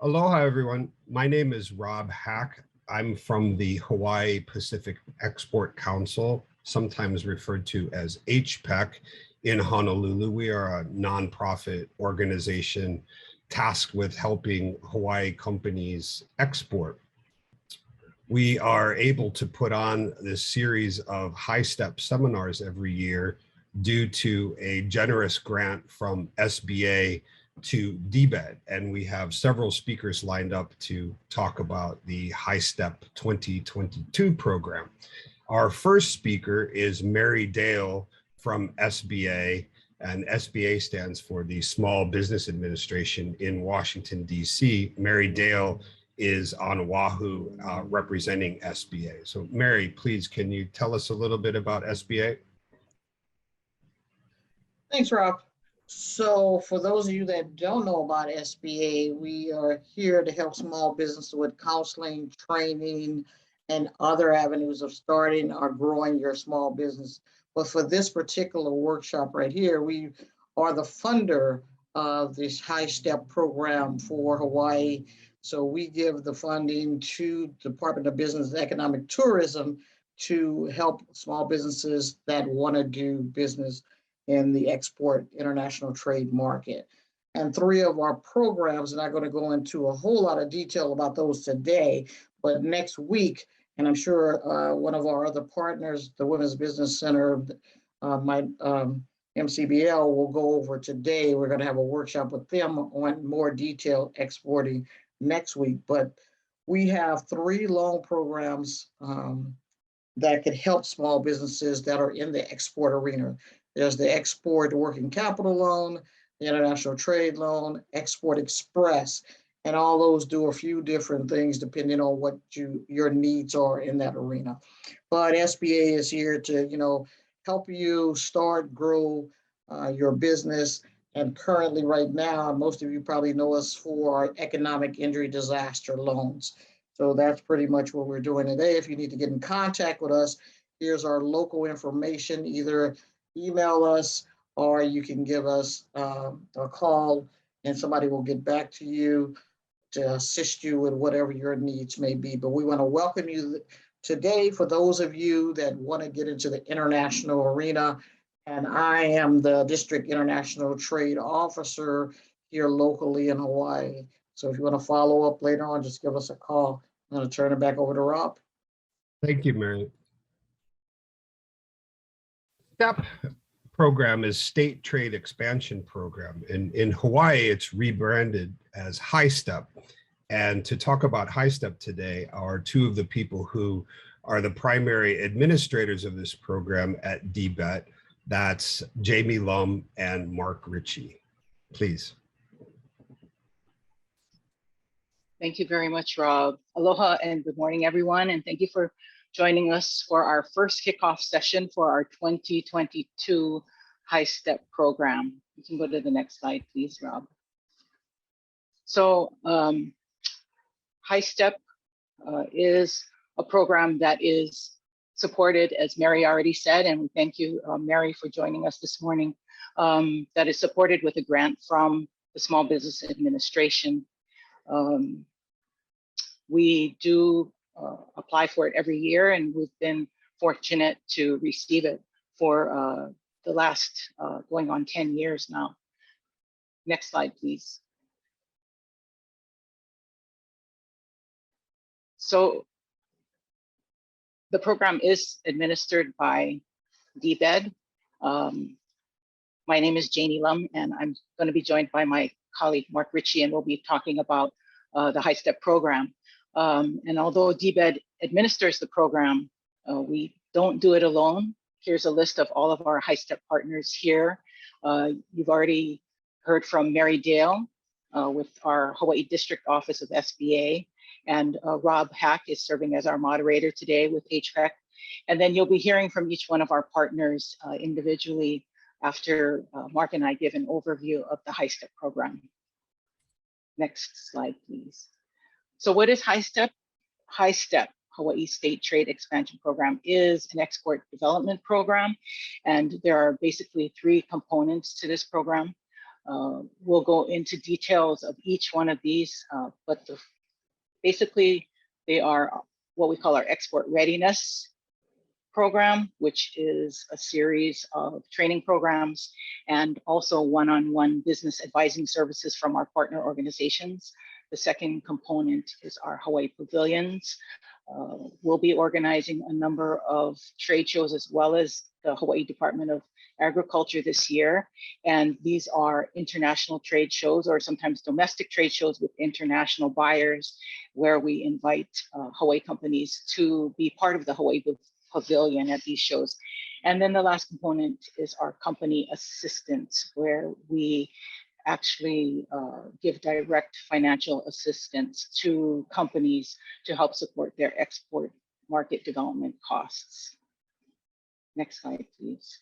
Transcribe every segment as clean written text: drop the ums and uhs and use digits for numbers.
Aloha, everyone. My name is Rob Hack. I'm from the Hawaii Pacific Export Council, sometimes referred to as HPEC in Honolulu. We are a nonprofit organization tasked with helping Hawaii companies export. We are able to put on this series of HiSTEP seminars every year due to a generous grant from SBA to DBED, and we have several speakers lined up to talk about the HiSTEP 2022 program. Our first speaker is Mary Dale from SBA, and SBA stands for the Small Business Administration in Washington, D.C. Mary Dale is on Oahu representing SBA. So Mary, please, can you tell us a little bit about SBA? Thanks, Rob. So for those of you that don't know about SBA, we are here to help small businesses with counseling, training, and other avenues of starting or growing your small business. But for this particular workshop right here, we are the funder of this HiSTEP program for Hawaii. So we give the funding to Department of Business and Economic Tourism to help small businesses that want to do business in the export international trade market. And three of our programs, and I'm going to go into a whole lot of detail about those today, but next week, and I'm sure one of our other partners, the Women's Business Center, MCBL, will go over today. We're going to have a workshop with them on more detailed exporting next week. But we have three loan programs that could help small businesses that are in the export arena. There's the Export Working Capital Loan, the International Trade Loan, Export Express, and all those do a few different things depending on what your needs are in that arena. But SBA is here to, help you start, grow your business. And currently right now, most of you probably know us for our economic injury disaster loans. So that's pretty much what we're doing today. If you need to get in contact with us, here's our local information. Either email us or you can give us a call and somebody will get back to you to assist you with whatever your needs may be. But we want to welcome you today for those of you that want to get into the international arena. And I am the District International Trade Officer here locally in Hawaii. So if you want to follow up later on, just give us a call. I'm going to turn it back over to Rob. Thank you, Mary. STEP program is State Trade Expansion Program. In Hawaii, it's rebranded as HiSTEP. And to talk about HiSTEP today are two of the people who are the primary administrators of this program at DBET. That's Jamie Lum and Mark Ritchie. Please. Thank you very much, Rob. Aloha and good morning, everyone. And thank you for joining us for our first kickoff session for our 2022 HiSTEP program. You can go to the next slide, please, Rob. So HiSTEP is a program that is supported, as Mary already said, and we thank you, Mary, for joining us this morning, that is supported with a grant from the Small Business Administration. We do apply for it every year, and we've been fortunate to receive it for the last going on 10 years now. Next slide, please. So the program is administered by DBED. My name is Janie Lum, and I'm going to be joined by my colleague, Mark Ritchie, and we'll be talking about the HiSTEP program. And although DBED administers the program, we don't do it alone. Here's a list of all of our HiSTEP partners here. You've already heard from Mary Dale with our Hawaii District Office of SBA, and Rob Hack is serving as our moderator today with HPEC. And then you'll be hearing from each one of our partners individually after Mark and I give an overview of the HiSTEP program. Next slide, please. So what is HiSTEP? HiSTEP, Hawaii State Trade Expansion Program, is an export development program. And there are basically three components to this program. We'll go into details of each one of these, but basically they are what we call our Export Readiness Program, which is a series of training programs and also one-on-one business advising services from our partner organizations. The second component is our Hawaii Pavilions. We'll be organizing a number of trade shows as well as the Hawaii Department of Agriculture this year. And these are international trade shows or sometimes domestic trade shows with international buyers where we invite Hawaii companies to be part of the Hawaii Pavilion at these shows. And then the last component is our company assistance, where we actually give direct financial assistance to companies to help support their export market development costs. Next slide, please.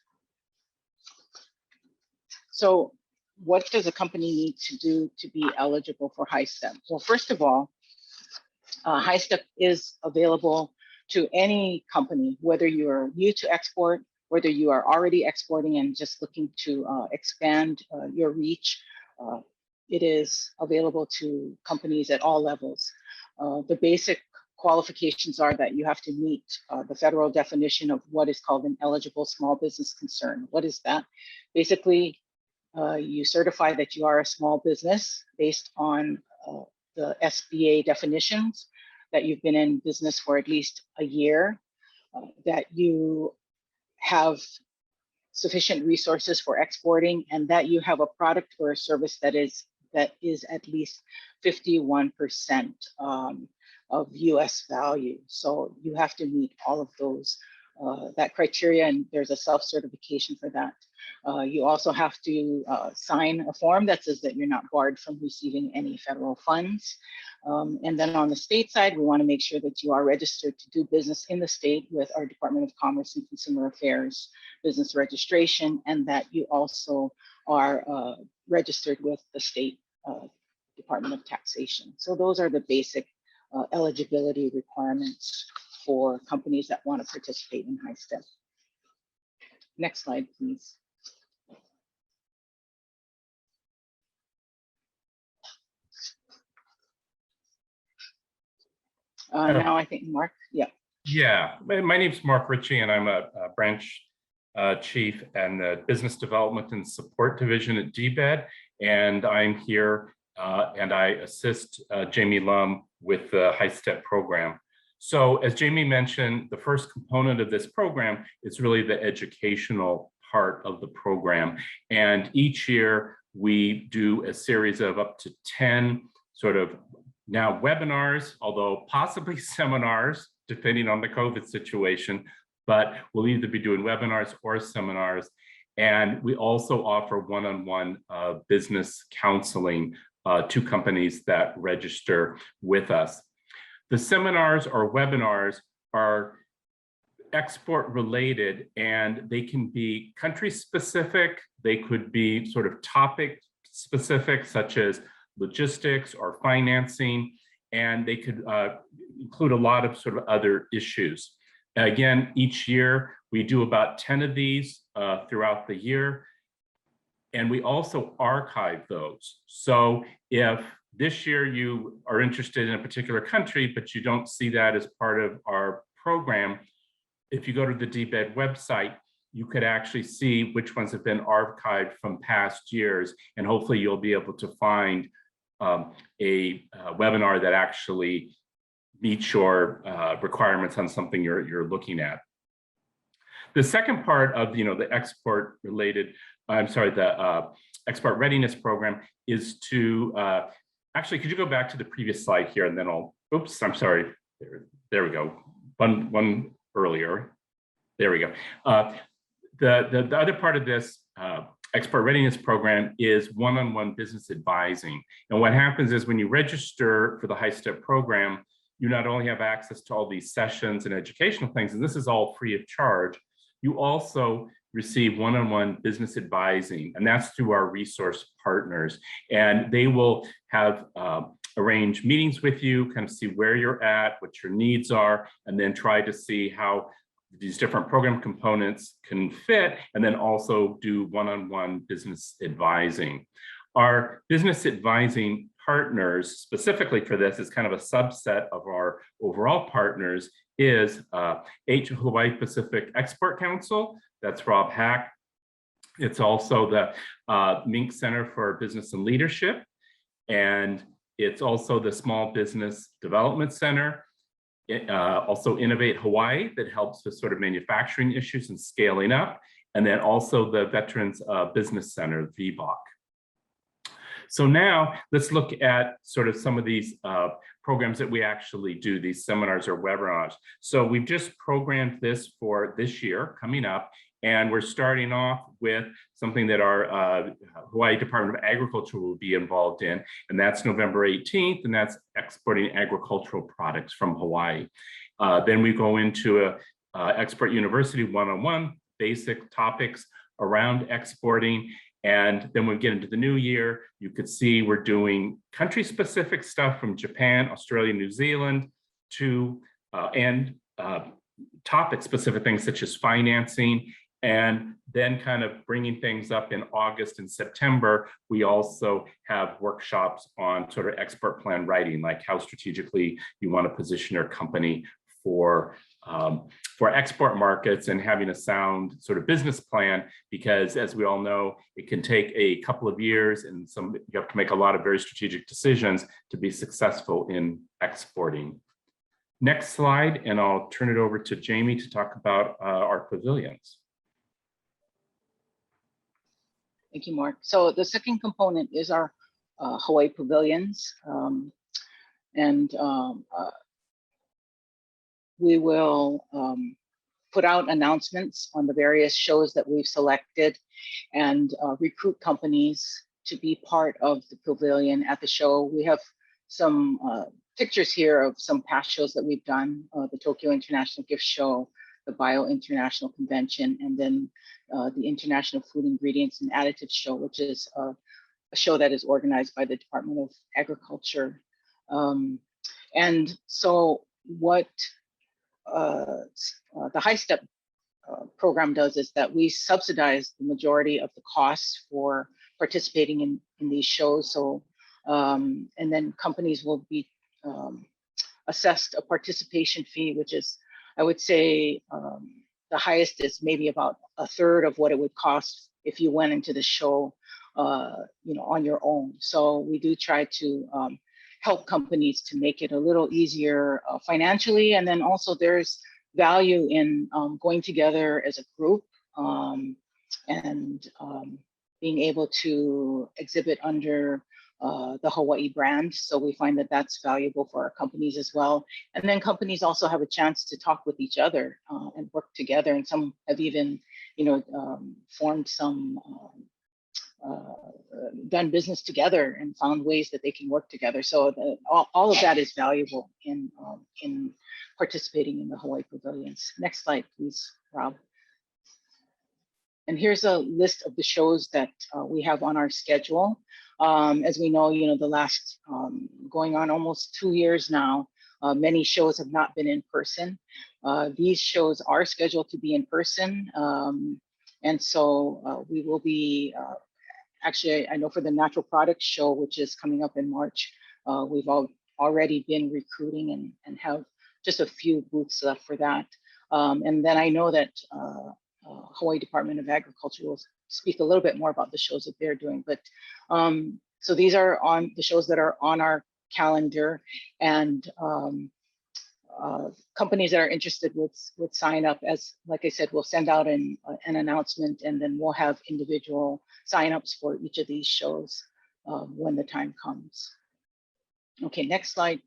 So what does a company need to do to be eligible for HiSTEP? Well, first of all, HiSTEP is available to any company, whether you are new to export, whether you are already exporting and just looking to expand your reach. It is available to companies at all levels. The basic qualifications are that you have to meet the federal definition of what is called an eligible small business concern. What is that? Basically, you certify that you are a small business based on the SBA definitions, that you've been in business for at least a year, that you have sufficient resources for exporting, and that you have a product or a service that is at least 51% of US value. So you have to meet all of those, that criteria, and there's a self-certification for that. You also have to sign a form that says that you're not barred from receiving any federal funds. And then on the state side, we want to make sure that you are registered to do business in the state with our Department of Commerce and Consumer Affairs business registration, and that you also are registered with the state Department of Taxation. So those are the basic eligibility requirements for companies that want to participate in HiSTEP. Next slide, please. Now I think Mark, yeah. Yeah, my name's Mark Ritchie, and I'm a branch chief and the Business Development and Support Division at DBED, and I'm here and I assist Jamie Lum with the HiSTEP program. So as Jamie mentioned, the first component of this program is really the educational part of the program. And each year we do a series of up to 10 sort of now webinars, although possibly seminars, depending on the COVID situation, but we'll either be doing webinars or seminars. And we also offer one-on-one business counseling to companies that register with us. The seminars or webinars are export related, and they can be country specific. They could be sort of topic specific, such as logistics or financing, and they could include a lot of sort of other issues. Again, each year we do about 10 of these throughout the year, and we also archive those. So if this year you are interested in a particular country, but you don't see that as part of our program, if you go to the DBED website, you could actually see which ones have been archived from past years, and hopefully you'll be able to find a webinar that actually meets your requirements on something you're looking at. The second part of the export related, the Export Readiness Program is to, actually, could you go back to the previous slide here, and then oops, I'm sorry, there we go, one earlier, there we go. The other part of this Export Readiness Program is one-on-one business advising. And what happens is when you register for the HiSTEP program, you not only have access to all these sessions and educational things, and this is all free of charge, you also receive one-on-one business advising, and that's through our resource partners. And they will have arrange meetings with you, kind of see where you're at, what your needs are, and then try to see how these different program components can fit, and then also do one-on-one business advising. Our business advising partners, specifically for this, is kind of a subset of our overall partners, is Hawaii Pacific Export Council. That's Rob Hack. It's also the Mink Center for Business and Leadership, and it's also the Small Business Development Center. Also Innovate Hawaii, that helps with sort of manufacturing issues and scaling up, and then also the Veterans Business Center, VBOC. So now let's look at sort of some of these programs that we actually do, these seminars or webinars. So we've just programmed this for this year coming up, and we're starting off with something that our Hawaii Department of Agriculture will be involved in, and that's November 18th, and that's exporting agricultural products from Hawaii. Then we go into a Export University one-on-one, basic topics around exporting. And then when we get into the new year, you could see we're doing country-specific stuff from Japan, Australia, New Zealand, to topic-specific things such as financing. And then kind of bringing things up in August and September, we also have workshops on sort of export plan writing, like how strategically you want to position your company for export markets, and having a sound sort of business plan, because as we all know, it can take a couple of years, and you have to make a lot of very strategic decisions to be successful in exporting. Next slide, and I'll turn it over to Jamie to talk about our pavilions. Thank you, Mark. So the second component is our Hawaii Pavilions. We will put out announcements on the various shows that we've selected, and recruit companies to be part of the pavilion at the show. We have some pictures here of some past shows that we've done, the Tokyo International Gift Show, the Bio International Convention, and then the International Food Ingredients and Additives Show, which is a show that is organized by the Department of Agriculture. And so what the HiSTEP program does is that we subsidize the majority of the costs for participating in these shows. So, and then companies will be assessed a participation fee, which is, I would say, the highest is maybe about a third of what it would cost if you went into the show, on your own. So we do try to help companies to make it a little easier financially. And then also there's value in going together as a group and being able to exhibit under the Hawaii brand. So we find that that's valuable for our companies as well. And then companies also have a chance to talk with each other and work together. And some have even, formed some done business together and found ways that they can work together. So all of that is valuable in participating in the Hawaii Pavilions. Next slide, please, Rob. And here's a list of the shows that we have on our schedule. As we know, the last going on almost 2 years now, many shows have not been in person. These shows are scheduled to be in person. And so we will be, actually, I know for the Natural Products Show, which is coming up in March, we've already been recruiting and have just a few booths left for that. And then I know that Hawaii Department of Agriculture will speak a little bit more about the shows that they're doing. But so these are on the shows that are on our calendar, and companies that are interested would sign up. As like I said, we'll send out an announcement, and then we'll have individual signups for each of these shows when the time comes. Okay, next slide,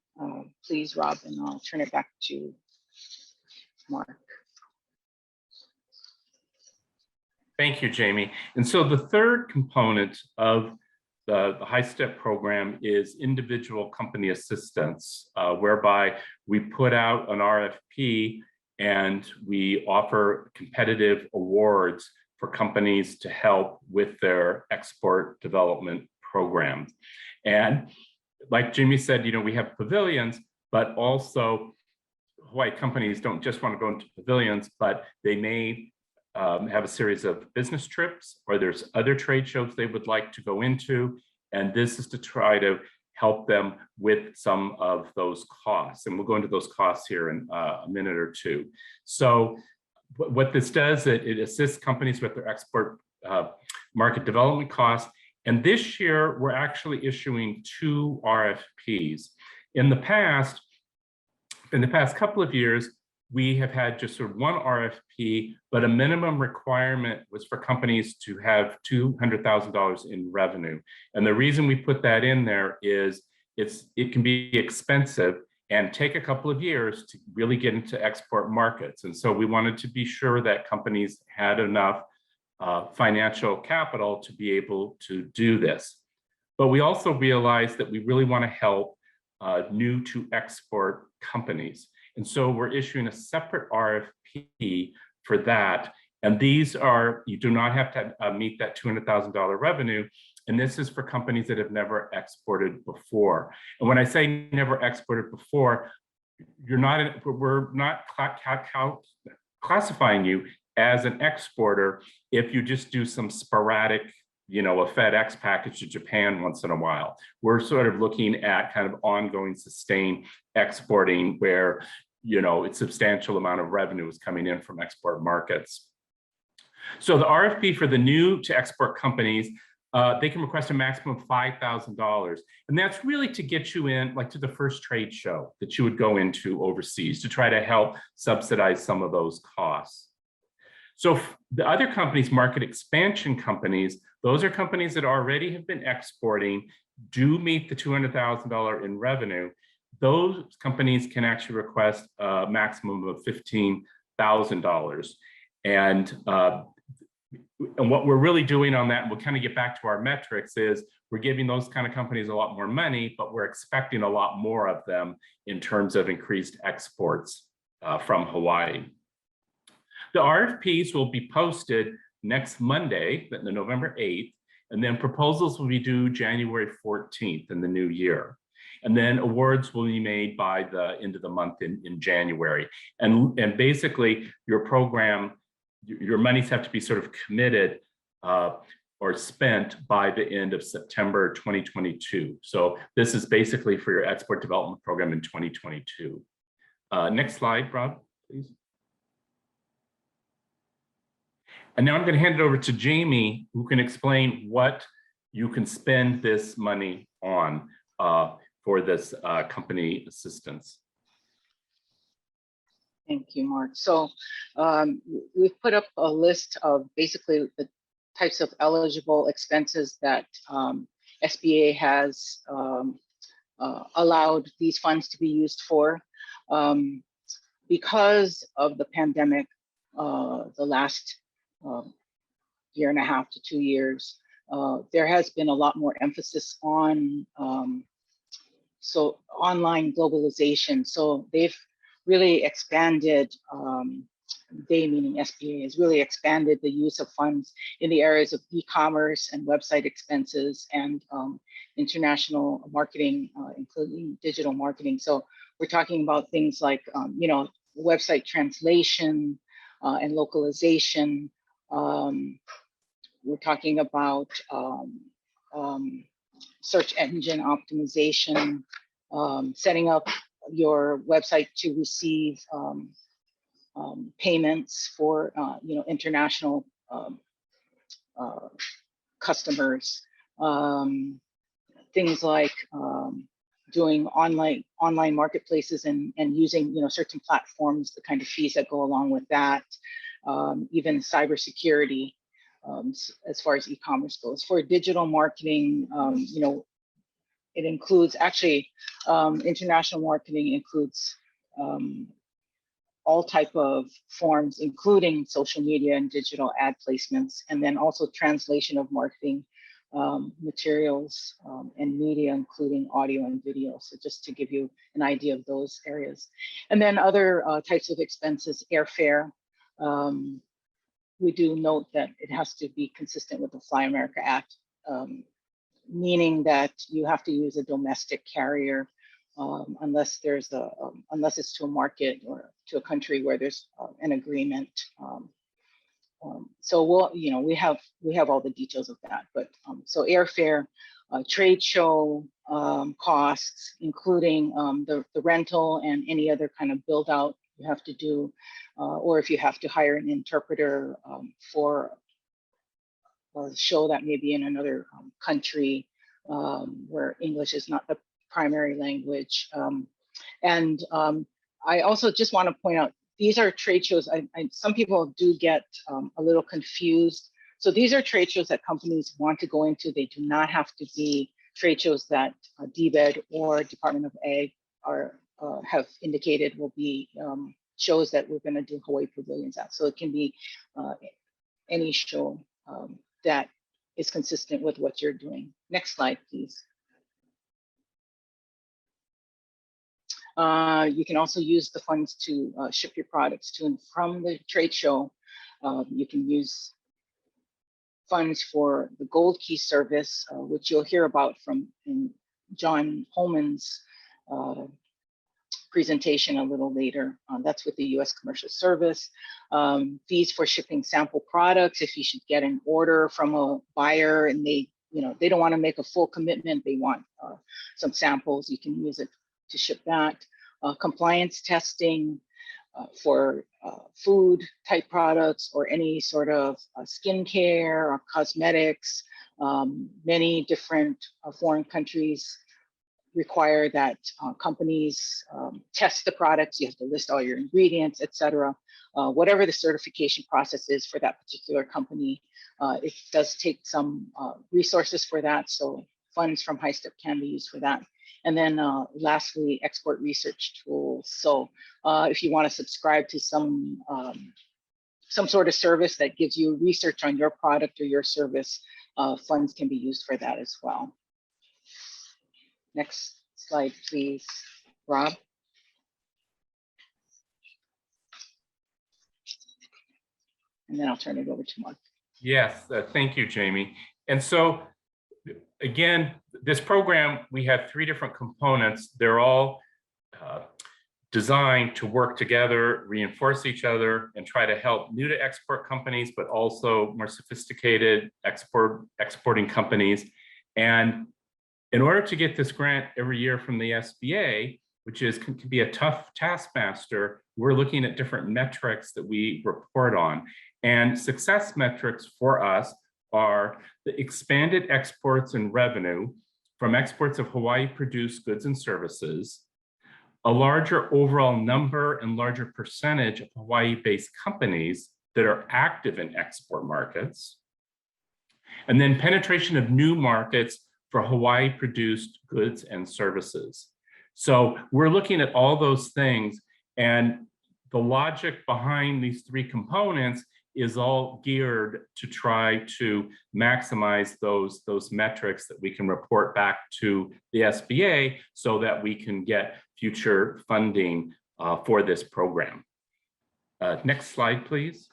please, Rob, and I'll turn it back to Mark. Thank you, Jamie. And so the third component of the HiSTEP program is individual company assistance, whereby we put out an RFP and we offer competitive awards for companies to help with their export development programs. And like Jamie said, we have pavilions, but also Hawaii companies don't just want to go into pavilions, but they may have a series of business trips, or there's other trade shows they would like to go into. And this is to try to help them with some of those costs. And we'll go into those costs here in a minute or two. So what this does, it assists companies with their export market development costs. And this year, we're actually issuing 2 RFPs. In the past couple of years, we have had just sort of 1 RFP, but a minimum requirement was for companies to have $200,000 in revenue. And the reason we put that in there is it can be expensive and take a couple of years to really get into export markets. And so we wanted to be sure that companies had enough financial capital to be able to do this. But we also realized that we really want to help new to export companies. And so we're issuing a separate RFP for that. And these are, you do not have to meet that $200,000 revenue. And this is for companies that have never exported before. And when I say never exported before, we're not classifying you as an exporter if you just do some sporadic, a FedEx package to Japan once in a while. We're sort of looking at kind of ongoing sustained exporting where, a substantial amount of revenue is coming in from export markets. So the RFP for the new to export companies, they can request a maximum of $5,000. And that's really to get you in, like to the first trade show that you would go into overseas to try to help subsidize some of those costs. So the other companies, market expansion companies, those are companies that already have been exporting, do meet the $200,000 in revenue. Those companies can actually request a maximum of $15,000. And what we're really doing on that, and we'll kind of get back to our metrics, is we're giving those kind of companies a lot more money, but we're expecting a lot more of them in terms of increased exports from Hawaii. The RFPs will be posted next Monday, November 8th, and then proposals will be due January 14th in the new year. And then awards will be made by the end of the month in January. And basically, your program, your monies have to be sort of committed or spent by the end of September 2022. So this is basically for your export development program in 2022. Next slide, Rob, please. And now I'm going to hand it over to Jamie, who can explain what you can spend this money on for this company assistance. Thank you, Mark. So we've put up a list of basically the types of eligible expenses that SBA has allowed these funds to be used for. Because of the pandemic, the last year and a half to 2 years, there has been a lot more emphasis on online globalization. So they've really expanded, they meaning SBA has really expanded the use of funds in the areas of e-commerce and website expenses and international marketing, including digital marketing. So we're talking about things like, website translation and localization. We're talking about search engine optimization, setting up your website to receive payments for international customers, things like doing online marketplaces and using certain platforms, the kind of fees that go along with that, even cybersecurity as far as e-commerce goes. For digital marketing, it includes actually international marketing includes all type of forms, including social media and digital ad placements, and then also translation of marketing materials and media, including audio and video. So just to give you an idea of those areas. And then other types of expenses, airfare. We do note that it has to be consistent with the Fly America Act, meaning that you have to use a domestic carrier unless there's unless it's to a market or to a country where there's an agreement. So we have all the details of that. But so airfare, trade show costs, including the rental and any other kind of build out you have to do, or if you have to hire an interpreter for a show that may be in another country where English is not the primary language. I also just want to point out, these are trade shows. Some people do get a little confused. So these are trade shows that companies want to go into. They do not have to be trade shows that DBED or Department of Ag have indicated will be shows that we're going to do Hawaii Pavilions at. So it can be any show that is consistent with what you're doing. Next slide, please. You can also use the funds to ship your products to and from the trade show. You can use funds for the Gold Key service, which you'll hear about in John Holman's presentation a little later. That's with the U.S. Commercial Service. Fees for shipping sample products. If you should get an order from a buyer and they don't want to make a full commitment, they want some samples, you can use it to ship that. Compliance testing for food type products or any sort of skincare or cosmetics. Many different foreign countries require that companies test the products. You have to list all your ingredients, etc. Whatever the certification process is for that particular company, it does take some resources for that. So funds from HiSTEP can be used for that. And then lastly, export research tools. So if you want to subscribe to some sort of service that gives you research on your product or your service, funds can be used for that as well. Next slide, please, Rob. And then I'll turn it over to Mark. Yes, thank you, Jamie. And so again, this program, we have 3 different components. They're all designed to work together, reinforce each other, and try to help new to export companies, but also more sophisticated exporting companies. And in order to get this grant every year from the SBA, which can be a tough taskmaster, we're looking at different metrics that we report on. And success metrics for us are the expanded exports and revenue from exports of Hawaii-produced goods and services, a larger overall number and larger percentage of Hawaii-based companies that are active in export markets, and then penetration of new markets for Hawaii-produced goods and services. So we're looking at all those things, and the logic behind these 3 components is all geared to try to maximize those metrics that we can report back to the SBA so that we can get future funding for this program. Next slide, please.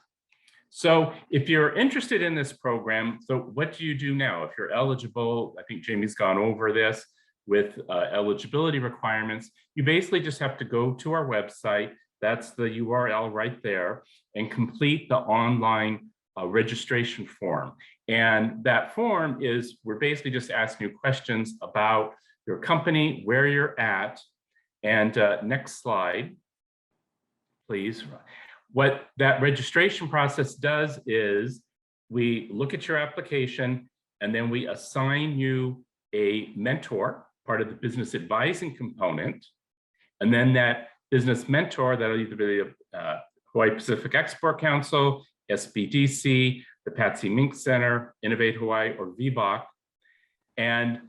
So if you're interested in this program, so what do you do now? If you're eligible, I think Jamie's gone over this with eligibility requirements, you basically just have to go to our website. That's the URL right there, and complete the online registration form. And that form is, we're basically just asking you questions about your company, where you're at. And next slide, please. What that registration process does is we look at your application and then we assign you a mentor, part of the business advising component. And then that business mentor, that'll either be the Hawaii Pacific Export Council, SBDC, the Patsy Mink Center, Innovate Hawaii, or VBOC. And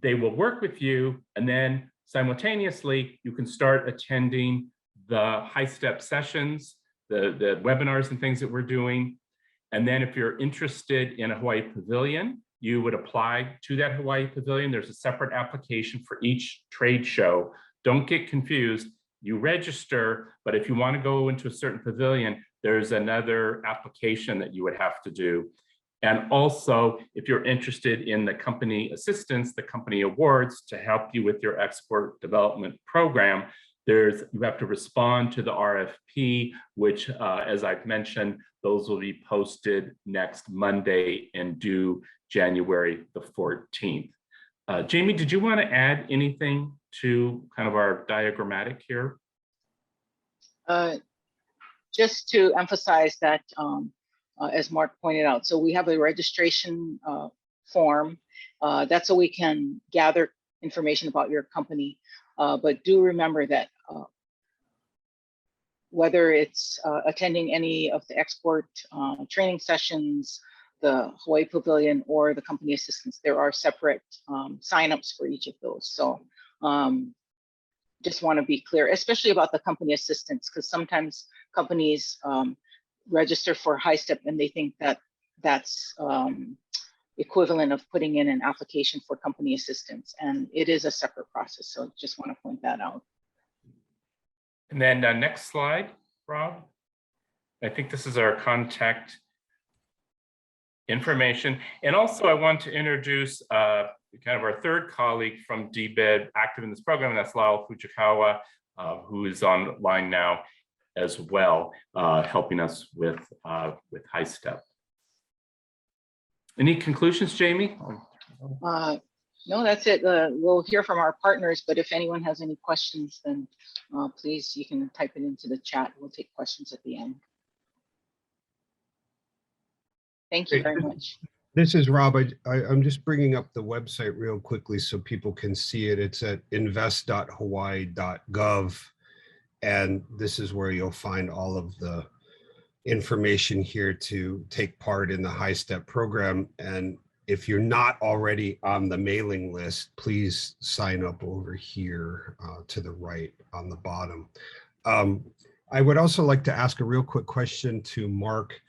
they will work with you, and then simultaneously, you can start attending the HiSTEP sessions, the webinars and things that we're doing. And then if you're interested in a Hawaii Pavilion, you would apply to that Hawaii Pavilion. There's a separate application for each trade show. Don't get confused. You register, but if you want to go into a certain pavilion, there's another application that you would have to do. And also, if you're interested in the company assistance, the company awards to help you with your export development program, you have to respond to the RFP, which, as I've mentioned, those will be posted next Monday and due January the 14th. Jamie, did you want to add anything to kind of our diagrammatic here? Just to emphasize that, as Mark pointed out, so we have a registration form. That's so we can gather information about your company. But do remember that whether it's attending any of the export training sessions, the Hawaii Pavilion, or the company assistance, there are separate signups for each of those. So just want to be clear, especially about the company assistance, because sometimes companies register for HiSTEP and they think that that's equivalent of putting in an application for company assistance, and it is a separate process. So just want to point that out. And then next slide, Rob. I think this is our contact information. And also I want to introduce kind of our third colleague from DBED active in this program, and that's Lyle Fujikawa, who is online now as well, helping us with HiSTEP. Any conclusions, Jamie? No, that's it. We'll hear from our partners, but if anyone has any questions, then please, you can type it into the chat. We'll take questions at the end. Thank you very much. This is Rob. I'm just bringing up the website real quickly so people can see it. It's at Invest.Hawaii.Gov. And this is where you'll find all of the information here to take part in the HiSTEP program. And if you're not already on the mailing list, please sign up over here to the right on the bottom. I would also like to ask a real quick question to Mark.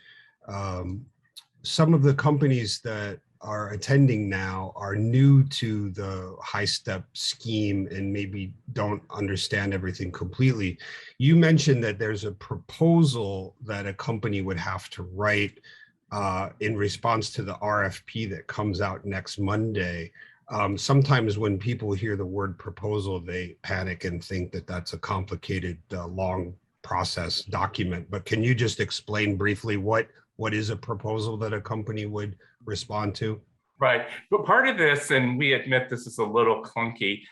Some of the companies that are attending now are new to the HiSTEP scheme and maybe don't understand everything completely. You mentioned that there's a proposal that a company would have to write in response to the RFP that comes out next Monday. Sometimes when people hear the word proposal, they panic and think that that's a complicated, long process document. But can you just explain briefly what is a proposal that a company would respond to? Right, but part of this, and we admit this is a little clunky,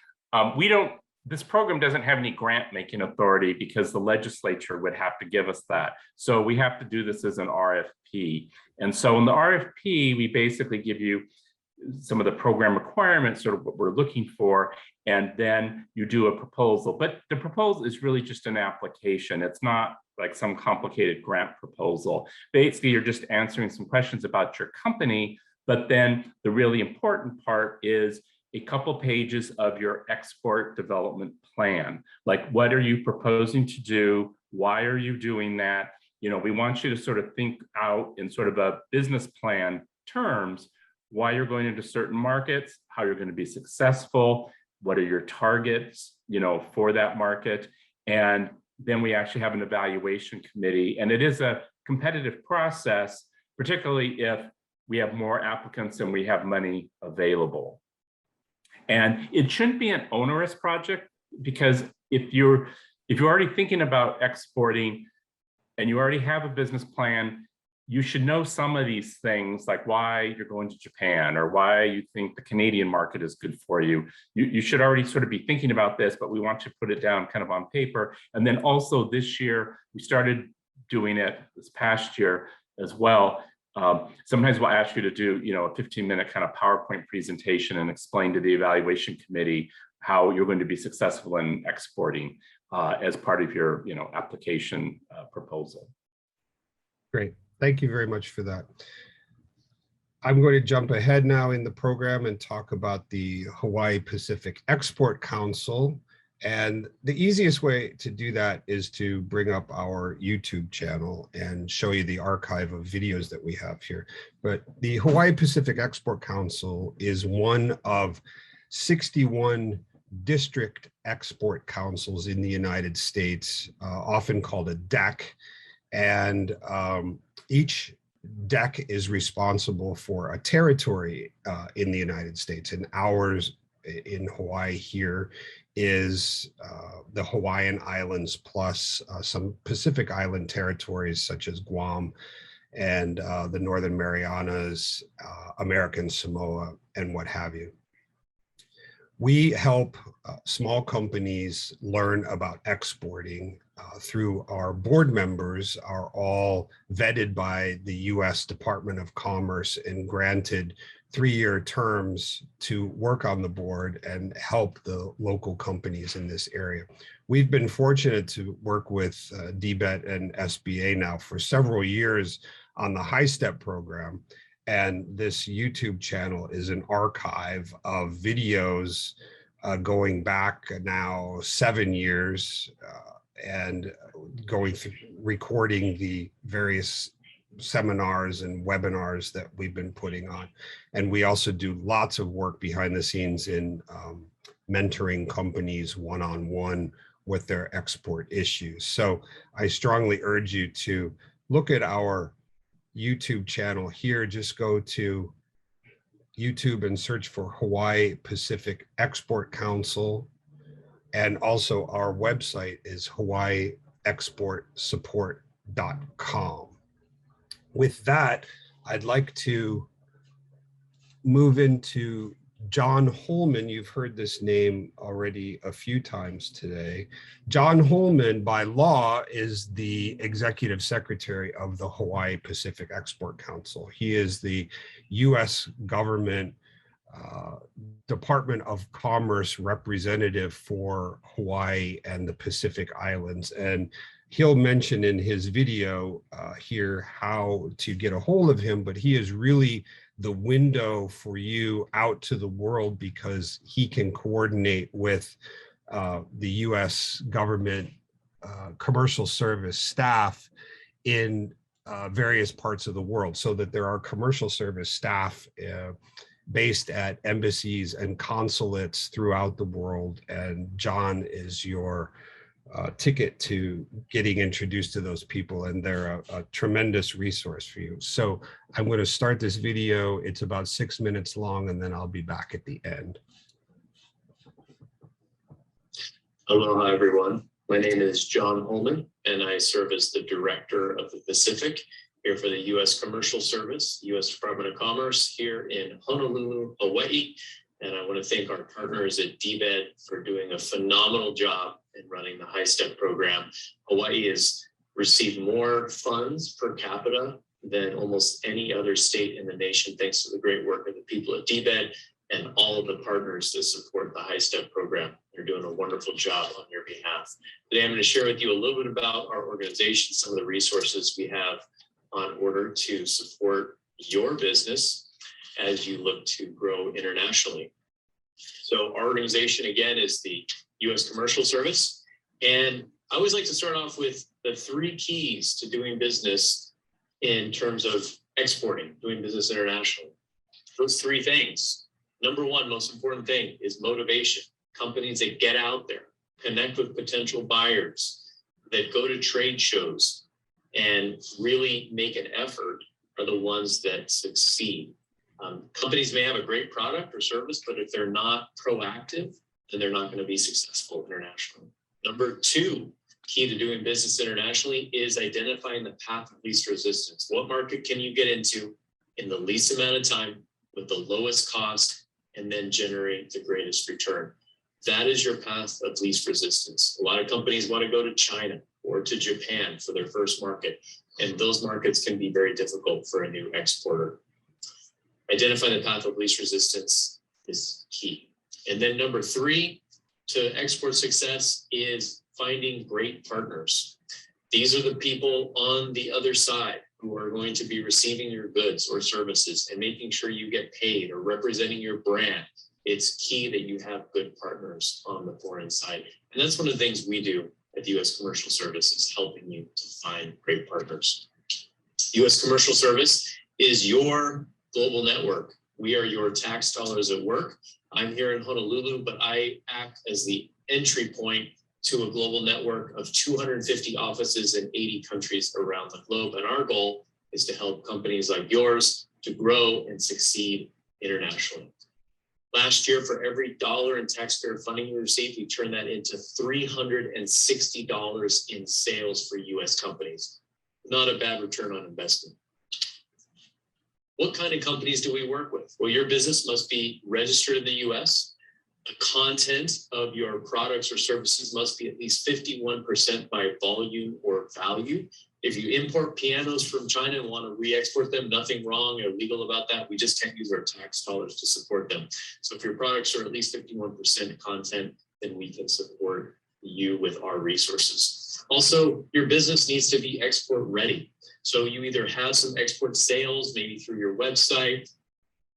this program doesn't have any grant making authority because the legislature would have to give us that. So we have to do this as an RFP. And so in the RFP, we basically give you some of the program requirements, sort of what we're looking for, and then you do a proposal. But the proposal is really just an application. It's not like some complicated grant proposal. Basically, you're just answering some questions about your company, but then the really important part is a couple pages of your export development plan. Like, what are you proposing to do? Why are you doing that? You know, we want you to sort of think out in sort of a business plan terms, why you're going into certain markets, how you're going to be successful, what are your targets, you know, for that market. And then we actually have an evaluation committee, and it is a competitive process, particularly if we have more applicants and we have money available. And it shouldn't be an onerous project, because if you're already thinking about exporting and you already have a business plan, you should know some of these things, like why you're going to Japan or why you think the Canadian market is good for you. You should already sort of be thinking about this, but we want to put it down kind of on paper. And then also this year, we started doing it this past year as well. Sometimes we'll ask you to do, you know, a 15-minute kind of PowerPoint presentation and explain to the evaluation committee how you're going to be successful in exporting as part of your, you know, application proposal. Great. Thank you very much for that. I'm going to jump ahead now in the program and talk about the Hawaii Pacific Export Council. And the easiest way to do that is to bring up our YouTube channel and show you the archive of videos that we have here. But the Hawaii Pacific Export Council is one of 61 district export councils in the United States, often called a DEC. And each DEC is responsible for a territory in the United States, and ours in Hawaii here is the Hawaiian Islands plus some Pacific Island territories such as Guam and the Northern Marianas, American Samoa, and what have you. We help small companies learn about exporting through our board members are all vetted by the U.S. Department of Commerce and granted 3-year terms to work on the board and help the local companies in this area. We've been fortunate to work with DBET and SBA now for several years on the HiSTEP program. And this YouTube channel is an archive of videos going back now 7 years and going through recording the various seminars and webinars that we've been putting on. And we also do lots of work behind the scenes in mentoring companies one-on-one with their export issues. So I strongly urge you to look at our YouTube channel here. Just go to YouTube and search for Hawaii Pacific Export Council. And also our website is hawaiiexportsupport.com. With that, I'd like to move into John Holman. You've heard this name already a few times today. John Holman, by law, is the executive secretary of the Hawaii Pacific Export Council. He is the U.S. government Department of Commerce representative for Hawaii and the Pacific Islands. And he'll mention in his video here how to get a hold of him, but he is really the window for you out to the world because he can coordinate with the U.S. government commercial service staff in various parts of the world, so that there are commercial service staff based at embassies and consulates throughout the world. And John is your ticket to getting introduced to those people, and they're a tremendous resource for you. So I'm going to start this video. It's about 6 minutes long, and then I'll be back at the end. Aloha, everyone. My name is John Holman, and I serve as the Director of the Pacific here for the U.S. Commercial Service, U.S. Department of Commerce here in Honolulu, Hawaii. And I want to thank our partners at DBED for doing a phenomenal job in running the HiSTEP program. Hawaii has received more funds per capita than almost any other state in the nation, thanks to the great work of the people at DBED and all of the partners that support the HiSTEP program. They're doing a wonderful job on your behalf. Today, I'm going to share with you a little bit about our organization, some of the resources we have on order to support your business as you look to grow internationally. So our organization, again, is the U.S. Commercial Service. And I always like to start off with the 3 keys to doing business in terms of exporting, doing business internationally. Those 3 things. Number 1, most important thing is motivation. Companies that get out there, connect with potential buyers, that go to trade shows and really make an effort are the ones that succeed. Companies may have a great product or service, but if they're not proactive, then they're not going to be successful internationally. Number 2, key to doing business internationally is identifying the path of least resistance. What market can you get into in the least amount of time with the lowest cost and then generate the greatest return? That is your path of least resistance. A lot of companies want to go to China or to Japan for their first market, and those markets can be very difficult for a new exporter. Identifying the path of least resistance is key. And then number 3 to export success is finding great partners. These are the people on the other side who are going to be receiving your goods or services and making sure you get paid or representing your brand. It's key that you have good partners on the foreign side. And that's one of the things we do at the U.S. Commercial Service, is helping you to find great partners. U.S. Commercial Service is your global network. We are your tax dollars at work. I'm here in Honolulu, but I act as the entry point to a global network of 250 offices in 80 countries around the globe. And our goal is to help companies like yours to grow and succeed internationally. Last year, for every dollar in taxpayer funding we received, we turned that into $360 in sales for US companies. Not a bad return on investment. What kind of companies do we work with? Well, your business must be registered in the US. The content of your products or services must be at least 51% by volume or value. If you import pianos from China and want to re-export them, nothing wrong or illegal about that. We just can't use our tax dollars to support them. So if your products are at least 51% content, then we can support you with our resources. Also, your business needs to be export ready. So you either have some export sales, maybe through your website,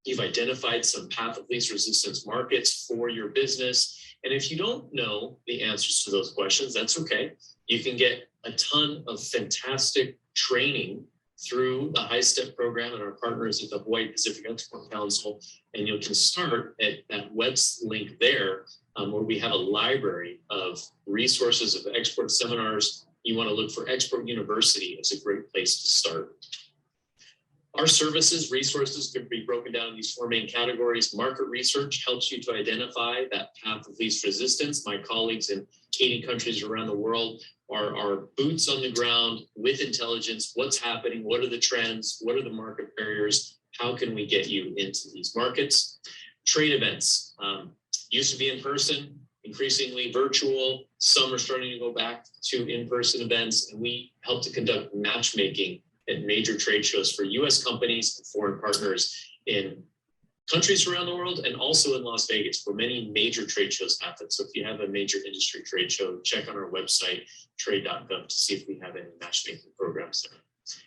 you've identified some path of least resistance markets for your business. And if you don't know the answers to those questions, that's okay. You can get a ton of fantastic training through the HiSTEP program and our partners at the Hawaii Pacific Export Council. And you can start at that web link there, where we have a library of resources of export seminars. You want to look for Export University as a great place to start. Our services, resources could be broken down in these four main categories. Market research helps you to identify that path of least resistance. My colleagues in 80 countries around the world are boots on the ground with intelligence. What's happening? What are the trends? What are the market barriers? How can we get you into these markets? Trade events used to be in person, increasingly virtual. Some are starting to go back to in-person events, and we help to conduct matchmaking at major trade shows for US companies and foreign partners in countries around the world, and also in Las Vegas, where many major trade shows happen. So if you have a major industry trade show, check on our website, trade.gov, to see if we have any matchmaking programs there.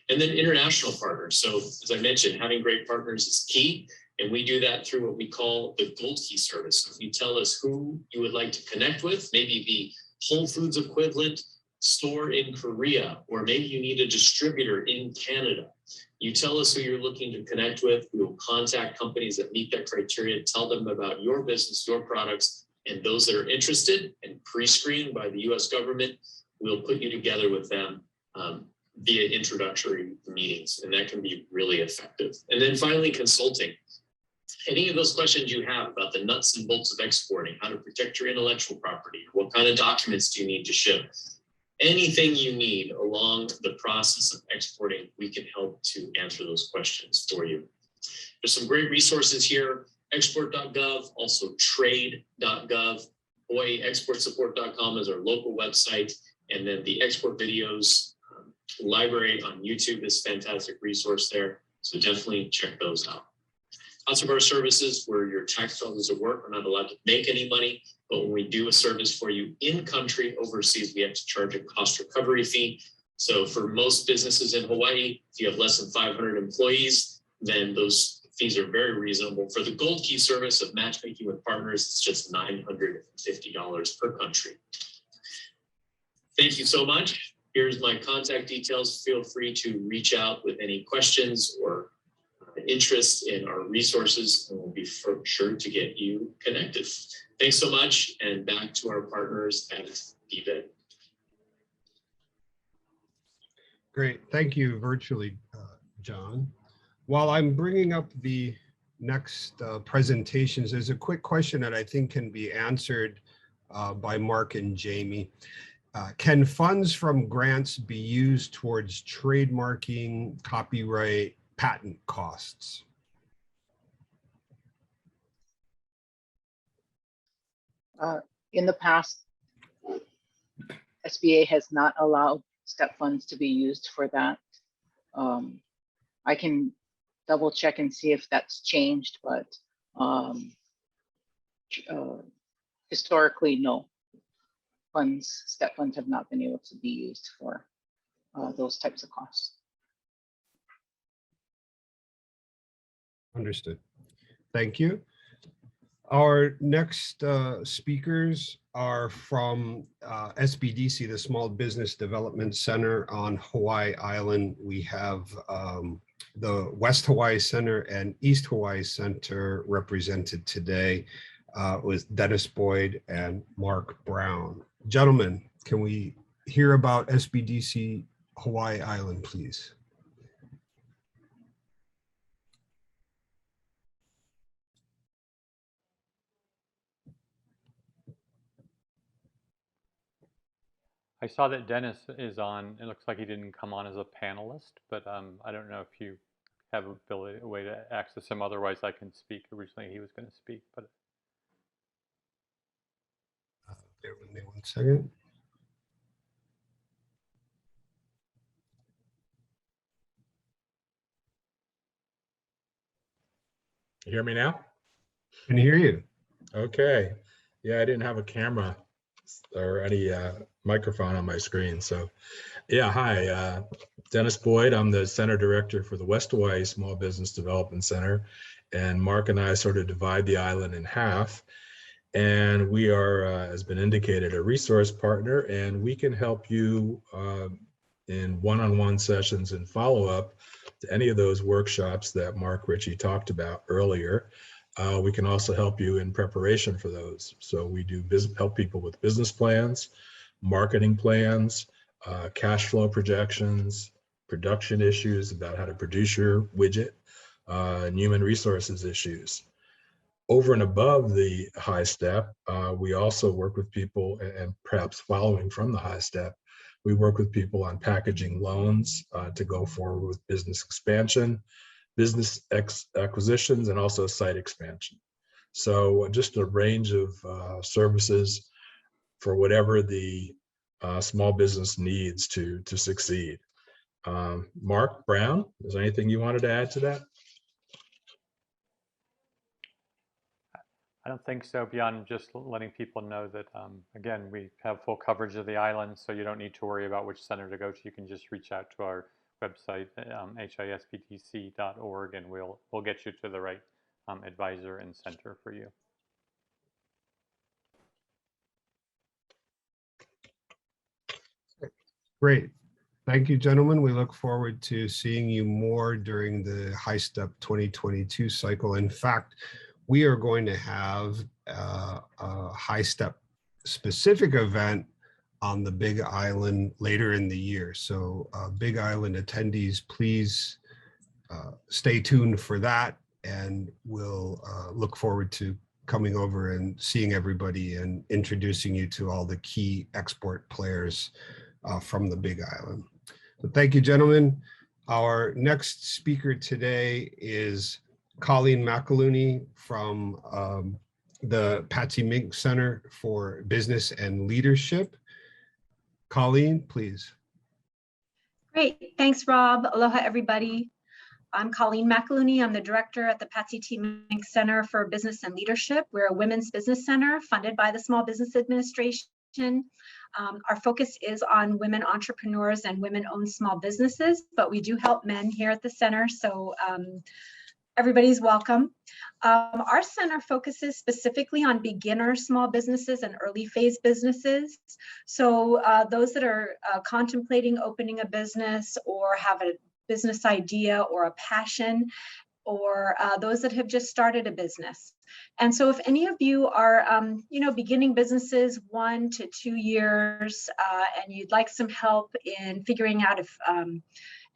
And then international partners. So as I mentioned, having great partners is key. And we do that through what we call the Gold Key service. So if you tell us who you would like to connect with, maybe the Whole Foods equivalent store in Korea, or maybe you need a distributor in Canada. You tell us who you're looking to connect with. We will contact companies that meet that criteria, tell them about your business, your products, and those that are interested and pre-screened by the US government, we'll put you together with them via introductory meetings, and that can be really effective. And then finally, consulting. Any of those questions you have about the nuts and bolts of exporting, how to protect your intellectual property, what kind of documents do you need to ship, anything you need along the process of exporting, we can help to answer those questions for you. There's some great resources here, export.gov, also trade.gov, HawaiiExportSupport.com is our local website, and then the export videos library on YouTube is a fantastic resource there, so definitely check those out. Lots of our services where your tax dollars at work, we're not allowed to make any money, but when we do a service for you in country, overseas, we have to charge a cost recovery fee. So for most businesses in Hawaii, if you have less than 500 employees, then those fees are very reasonable. For the Gold Key service of matchmaking with partners, it's just $950 per country. Thank you so much. Here's my contact details. Feel free to reach out with any questions or interest in our resources, and we'll be sure to get you connected. Thanks so much, and back to our partners at DBED. Great, thank you virtually, John. While I'm bringing up the next presentations, there's a quick question that I think can be answered by Mark and Jamie. Can funds from grants be used towards trademarking, copyright, patent costs? In the past, SBA has not allowed STEP funds to be used for that. I can double check and see if that's changed, but historically, no. STEP funds have not been able to be used for those types of costs. Understood. Thank you. Our next speakers are from SBDC, the Small Business Development Center on Hawaii Island. We have the West Hawaii Center and East Hawaii Center represented today with Dennis Boyd and Mark Brown. Gentlemen, can we hear about SBDC Hawaii Island, please? I saw that Dennis is on. It looks like he didn't come on as a panelist, but I don't know if you have a way to access him. Otherwise, I can speak. Originally, he was going to speak, but Bear with me 1 second. You hear me now? Can hear you. Okay. Yeah, I didn't have a camera or any microphone on my screen. So yeah, hi, Dennis Boyd. I'm the Center Director for the West Hawaii Small Business Development Center. And Mark and I sort of divide the island in half. And we are, has been indicated, a resource partner, and we can help you in one-on-one sessions and follow-up to any of those workshops that Mark Ritchie talked about earlier. We can also help you in preparation for those. So we do help people with business plans, marketing plans, cash flow projections, production issues about how to produce your widget, and human resources issues. Over and above the HiSTEP, we also work with people, and perhaps following from the HiSTEP, we work with people on packaging loans to go forward with business expansion, business acquisitions, and also site expansion. So just a range of services for whatever the small business needs to succeed. Mark Brown, is there anything you wanted to add to that? I don't think so, beyond just letting people know that, again, we have full coverage of the island, so you don't need to worry about which center to go to. You can just reach out to our website, hisptc.org, and we'll get you to the right advisor and center for you. Great. Thank you, gentlemen. We look forward to seeing you more during the HiSTEP 2022 cycle. In fact, we are going to have a HiSTEP specific event on the Big Island later in the year. So Big Island attendees, please stay tuned for that, and we'll look forward to coming over and seeing everybody and introducing you to all the key export players from the Big Island. So thank you, gentlemen. Our next speaker today is Colleen McAlooney from the Patsy Mink Center for Business and Leadership. Colleen, please. Great, thanks, Rob. Aloha, everybody. I'm Colleen McAlooney. I'm the director at the Patsy T. Mink Center for Business and Leadership. We're a women's business center funded by the Small Business Administration. Our focus is on women entrepreneurs and women-owned small businesses, but we do help men here at the center, so everybody's welcome. Our center focuses specifically on beginner small businesses and early phase businesses. So those that are contemplating opening a business or have a business idea or a passion, or those that have just started a business. And so if any of you are, beginning businesses 1 to 2 years, and you'd like some help in figuring out if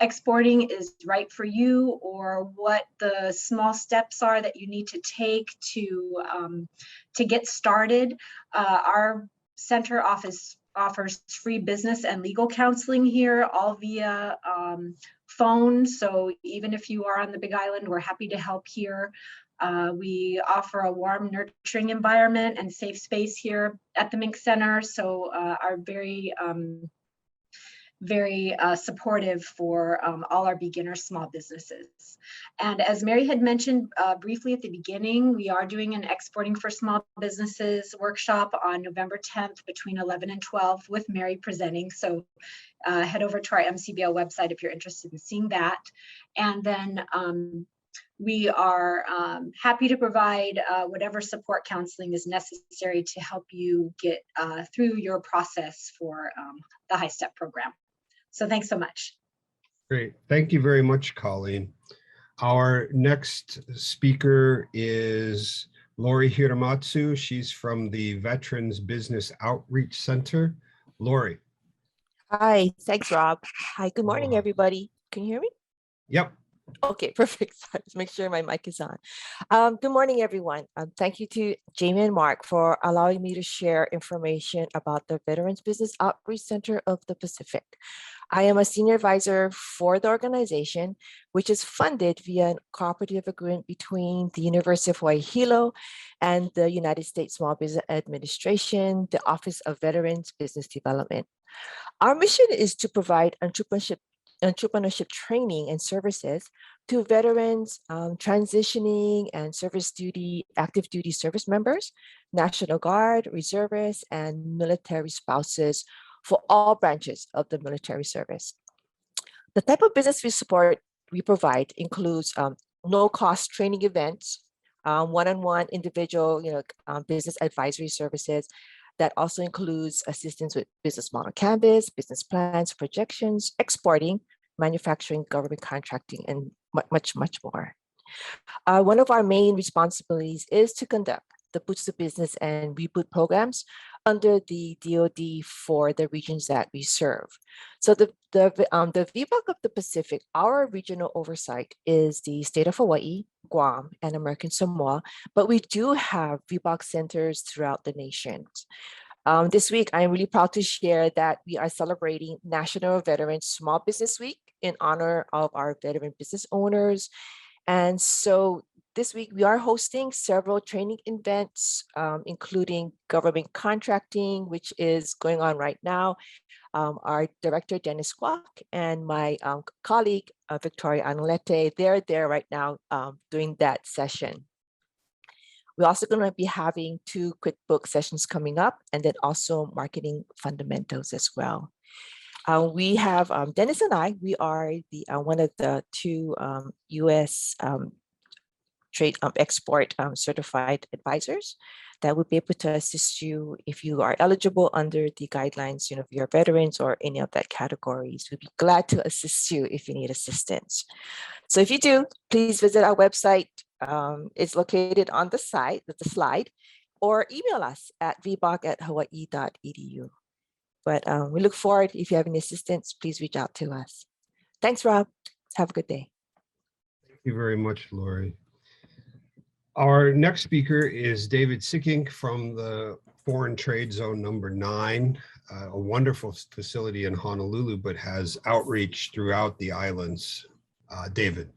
exporting is right for you, or what the small steps are that you need to take to get started, our center offers free business and legal counseling here, all via phone. So even if you are on the Big Island, we're happy to help here. We offer a warm, nurturing environment and safe space here at the Mink Center, so are very supportive for all our beginner small businesses. And as Mary had mentioned briefly at the beginning, we are doing an Exporting for Small Businesses workshop on November 10th between 11 and 12 with Mary presenting. So head over to our MCBL website if you're interested in seeing that. And then we are happy to provide whatever support counseling is necessary to help you get through your process for the HiSTEP program. So thanks so much. Great. Thank you very much, Colleen. Our next speaker is Lori Hiramatsu. She's from the Veterans Business Outreach Center. Lori. Hi, thanks, Rob. Hi, good morning, Aloha. everybody. Can you hear me? Yep, Okay, perfect. Sorry, just make sure my mic is on. Good morning, everyone. Thank you to Jamie and Mark for allowing me to share information about the Veterans Business Outreach Center of the Pacific. I am a senior advisor for the organization, which is funded via a cooperative agreement between the University of Hawaii Hilo and the United States Small Business Administration, the Office of Veterans Business Development. Our mission is to provide entrepreneurship training and services to veterans transitioning and active duty service members, National Guard, reservists, and military spouses for all branches of the military service. The type of business we provide includes no-cost training events, one-on-one individual business advisory services. That also includes assistance with business model canvas, business plans, projections, exporting, manufacturing, government contracting, and much, much more. One of our main responsibilities is to conduct the Boots to Business and Reboot programs under the DoD for the regions that we serve. So the VBOC of the Pacific, our regional oversight is the state of Hawaii, Guam, and American Samoa, but we do have VBOC centers throughout the nation. This week, I'm really proud to share that we are celebrating National Veterans Small Business Week in honor of our veteran business owners. And so this week, we are hosting several training events, including government contracting, which is going on right now. Our director, Dennis Kwok, and my colleague, Victoria Anulete, they're there right now doing that session. We're also going to be having 2 QuickBooks sessions coming up, and then also marketing fundamentals as well. We have Dennis and I, we are one of the 2 U.S. trade export certified advisors that would be able to assist you if you are eligible under the guidelines, if you're veterans or any of that categories. We'd be glad to assist you if you need assistance. So if you do, please visit our website. It's located on the side, with the slide, or email us at vboc@hawaii.edu. But we look forward, if you have any assistance, please reach out to us. Thanks, Rob. Have a good day. Thank you very much, Lori. Our next speaker is David Sickink from the Foreign Trade Zone number 9, a wonderful facility in Honolulu, but has outreach throughout the islands. David.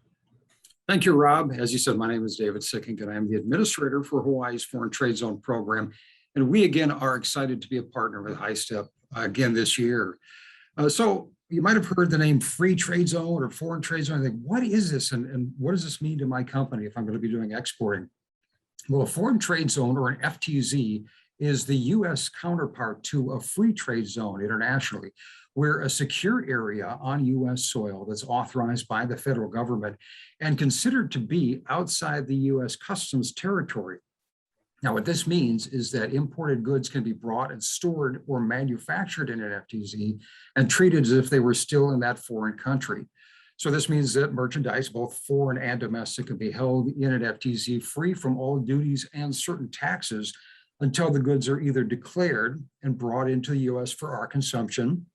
Thank you, Rob. As you said, my name is David Sickink, and I am the administrator for Hawaii's Foreign Trade Zone program. And we, again, are excited to be a partner with HiSTEP again this year. So you might have heard the name Free Trade Zone or Foreign Trade Zone. I think, what is this, and what does this mean to my company if I'm going to be doing exporting? Well, a Foreign Trade Zone, or an FTZ, is the U.S. counterpart to a free trade zone internationally, where a secure area on U.S. soil that's authorized by the federal government and considered to be outside the U.S. customs territory. Now, what this means is that imported goods can be brought and stored or manufactured in an FTZ and treated as if they were still in that foreign country. So this means that merchandise, both foreign and domestic, can be held in an FTZ free from all duties and certain taxes until the goods are either declared and brought into the U.S. for our consumption,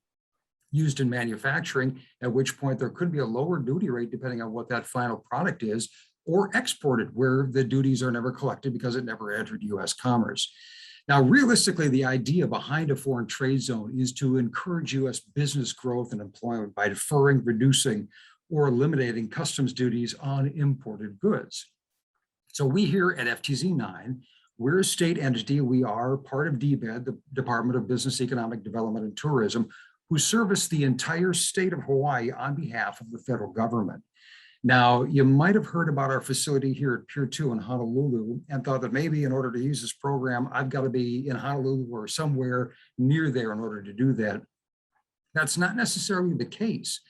used in manufacturing, at which point there could be a lower duty rate depending on what that final product is, or exported where the duties are never collected because it never entered U.S. commerce. Now, realistically, the idea behind a foreign trade zone is to encourage U.S. business growth and employment by deferring, reducing, or eliminating customs duties on imported goods. So we here at FTZ 9, we're a state entity. We are part of DBED, the Department of Business, Economic Development, and Tourism, who service the entire state of Hawaii on behalf of the federal government. Now, you might have heard about our facility here at Pier 2 in Honolulu and thought that maybe in order to use this program, I've got to be in Honolulu or somewhere near there in order to do that. That's not necessarily the case.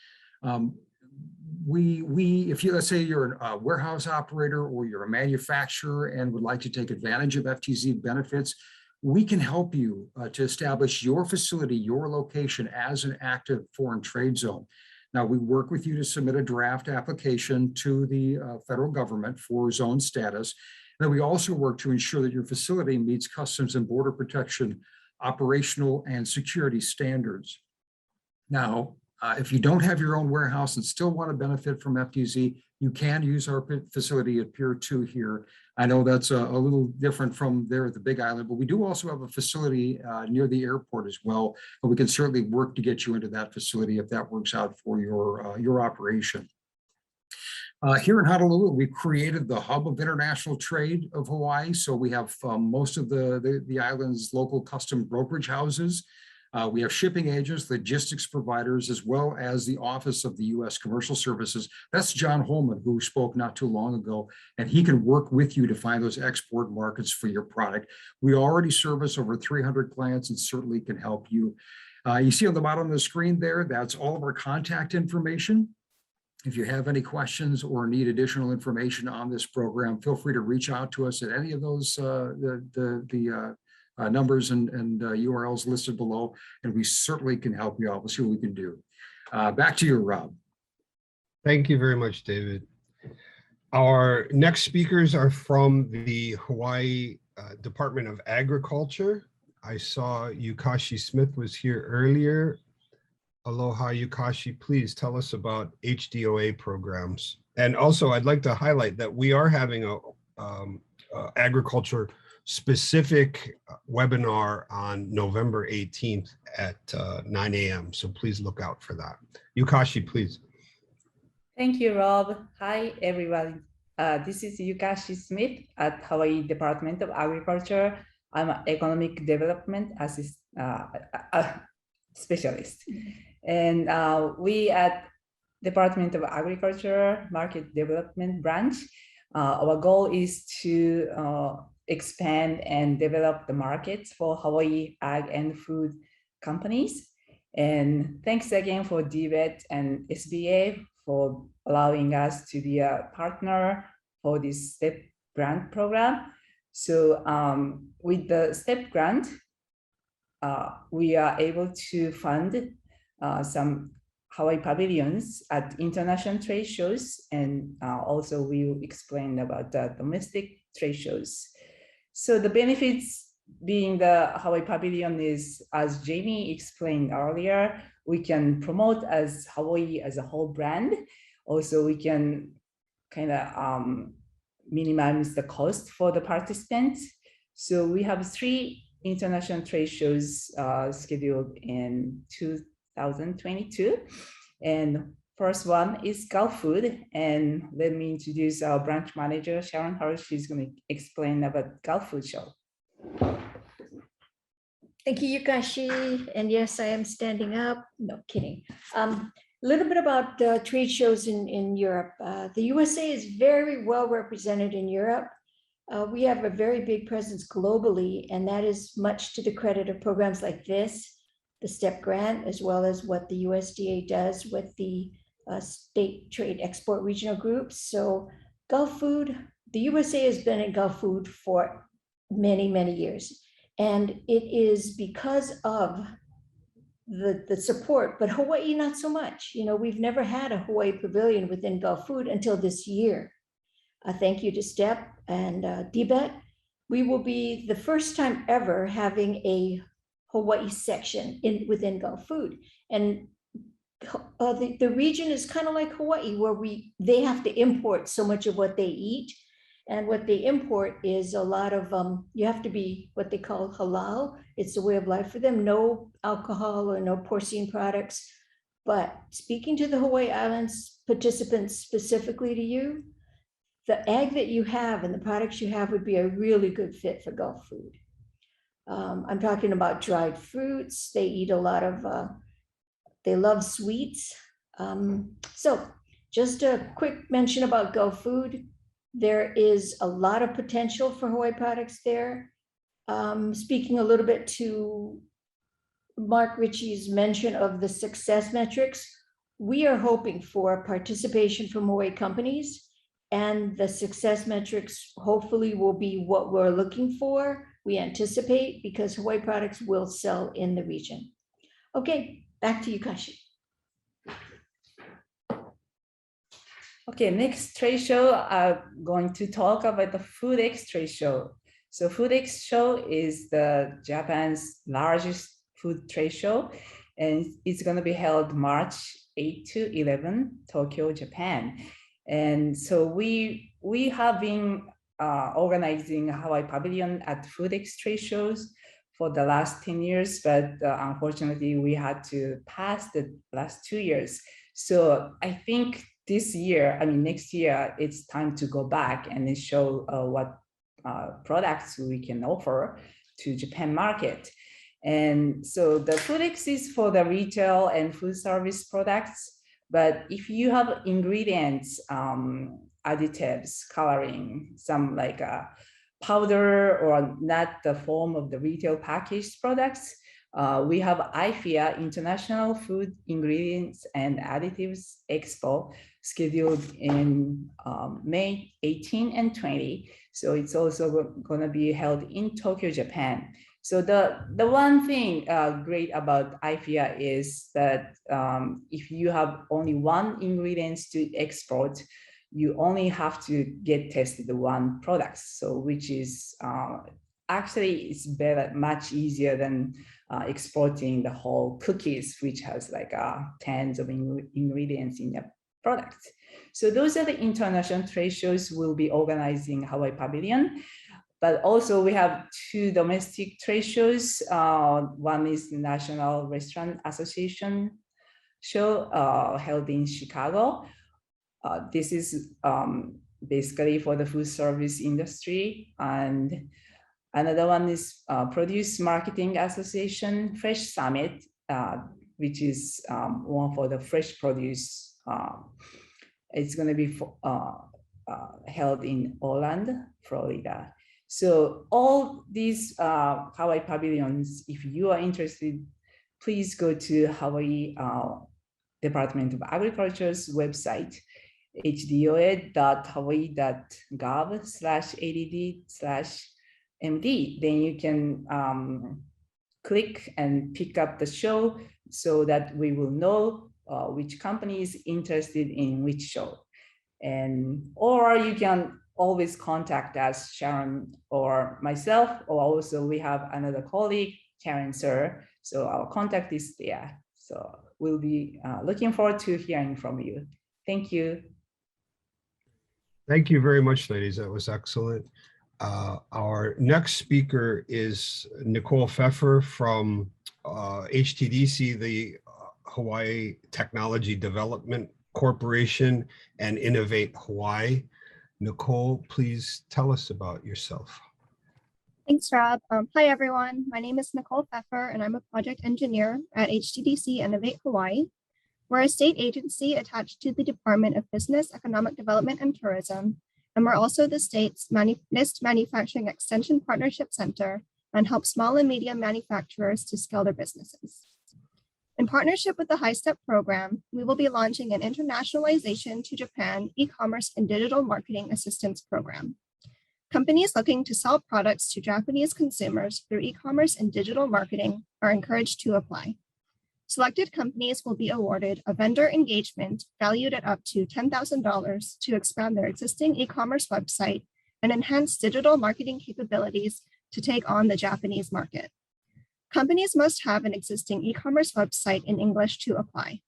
If you, let's say you're a warehouse operator or you're a manufacturer and would like to take advantage of FTZ benefits, we can help you to establish your facility, your location as an active foreign trade zone. Now, we work with you to submit a draft application to the federal government for zone status. And then we also work to ensure that your facility meets Customs and Border Protection operational and security standards. Now, if you don't have your own warehouse and still want to benefit from FTZ, you can use our facility at Pier 2 here. I know that's a little different from there at the Big Island, but we do also have a facility near the airport as well. But we can certainly work to get you into that facility if that works out for your operation. Here in Honolulu, we created the hub of international trade of Hawaii. So we have most of the island's local custom brokerage houses. We have shipping agents, logistics providers, as well as the Office of the U.S. Commercial Services. That's John Holman, who spoke not too long ago, and he can work with you to find those export markets for your product. We already service over 300 clients and certainly can help you. You see on the bottom of the screen there, that's all of our contact information. If you have any questions or need additional information on this program, feel free to reach out to us at any of those numbers and URLs listed below, and we certainly can help you out. We'll see what we can do. Back to you, Rob. Thank you very much, David. Our next speakers are from the Hawaii Department of Agriculture. I saw Yukashi Smith was here earlier. Aloha, Yukashi, please tell us about HDOA programs. And also, I'd like to highlight that we are having a agriculture specific webinar on November 18th at 9 a.m. So please look out for that. Yukashi, please. Thank you, Rob. Hi, everyone. This is Yukashi Smith at Hawaii Department of Agriculture. I'm an economic development specialist. And we at Department of Agriculture Market Development Branch, our goal is to expand and develop the markets for Hawaii ag and food companies. And thanks again for DVET and SBA for allowing us to be a partner for this STEP grant program. So with the STEP grant, we are able to fund some Hawaii pavilions at international trade shows, and also we will explain about the domestic trade shows. So the benefits being the Hawaii pavilion is, as Jamie explained earlier, we can promote as Hawaii as a whole brand. Also, we can kind of minimize the cost for the participants. So we have 3 international trade shows scheduled in 2022. And first one is Gulf Food. And let me introduce our branch manager, Sharon Hurst. She's going to explain about Gulf Food Show. Thank you, Yukashi. And yes, I am standing up. No kidding. A little bit about trade shows in Europe. The USA is very well represented in Europe. We have a very big presence globally, and that is much to the credit of programs like this, the STEP grant, as well as what the USDA does with the state trade export regional groups. So Gulf Food, the USA has been in Gulf Food for many, many years. And it is because of the support, but Hawaii, not so much. You know, we've never had a Hawaii pavilion within Gulf Food until this year. Thank you to STEP and DBET. We will be the first time ever having a Hawaii section within Gulf Food. And the region is kind of like Hawaii, where they have to import so much of what they eat. And what they import is a lot of, you have to be what they call halal. It's a way of life for them, no alcohol or no porcine products. But speaking to the Hawaii Islands participants specifically to you, the ag that you have and the products you have would be a really good fit for Gulf Food. I'm talking about dried fruits. They eat a lot of, they love sweets. So just a quick mention about Gulf Food. There is a lot of potential for Hawaii products there. Speaking a little bit to Mark Ritchie's mention of the success metrics, we are hoping for participation from Hawaii companies, and the success metrics hopefully will be what we're looking for. We anticipate, because Hawaii products will sell in the region. Okay, back to you, Kashi. Okay, next trade show, I'm going to talk about the FoodX trade show. So FoodX show is the Japan's largest food trade show, and it's going to be held March 8 to 11, Tokyo, Japan. And so we have been organizing Hawaii Pavilion at FoodX trade shows for the last 10 years, but unfortunately we had to pass the last 2 years. So I think this year, next year, it's time to go back and then show what products we can offer to Japan market. And so the FoodX is for the retail and food service products. But if you have ingredients, additives, coloring, some like a powder or not the form of the retail packaged products, we have IFIA, International Food Ingredients and Additives Expo, scheduled in May 18 and 20. So it's also going to be held in Tokyo, Japan. So the one thing great about IFIA is that if you have only one ingredient to export, you only have to get tested one product. So which is actually it's better, much easier than exporting the whole cookies, which has like tens of ingredients in the product. So those are the international trade shows we'll be organizing Hawaii Pavilion. But also we have 2 domestic trade shows. One is the National Restaurant Association show held in Chicago. This is basically for the food service industry. And another one is Produce Marketing Association Fresh Summit, which is one for the fresh produce. It's going to be held in Orlando, Florida. So all these Hawaii Pavilions, if you are interested, please go to Hawaii Department of Agriculture's website, HDOA.hawaii.gov/ADD/MD. Then you can click and pick up the show so that we will know which company is interested in which show. Or you can always contact us, Sharon or myself, or also we have another colleague, Karen Sir. So our contact is there. So we'll be looking forward to hearing from you. Thank you. Thank you very much, ladies. That was excellent. Our next speaker is Nicole Pfeffer from HTDC, the Hawaii Technology Development Corporation, and Innovate Hawaii. Nicole, please tell us about yourself. Thanks, Rob. Hi, everyone. My name is Nicole Pfeffer, and I'm a project engineer at HTDC Innovate Hawaii. We're a state agency attached to the Department of Business, Economic Development, and Tourism, and we're also the state's NIST Manufacturing Extension Partnership Center and help small and medium manufacturers to scale their businesses. In partnership with the HiSTEP program, we will be launching an Internationalization to Japan e-commerce and digital marketing assistance program. Companies looking to sell products to Japanese consumers through e-commerce and digital marketing are encouraged to apply. Selected companies will be awarded a vendor engagement valued at up to $10,000 to expand their existing e-commerce website and enhance digital marketing capabilities to take on the Japanese market. Companies must have an existing e-commerce website in English to apply.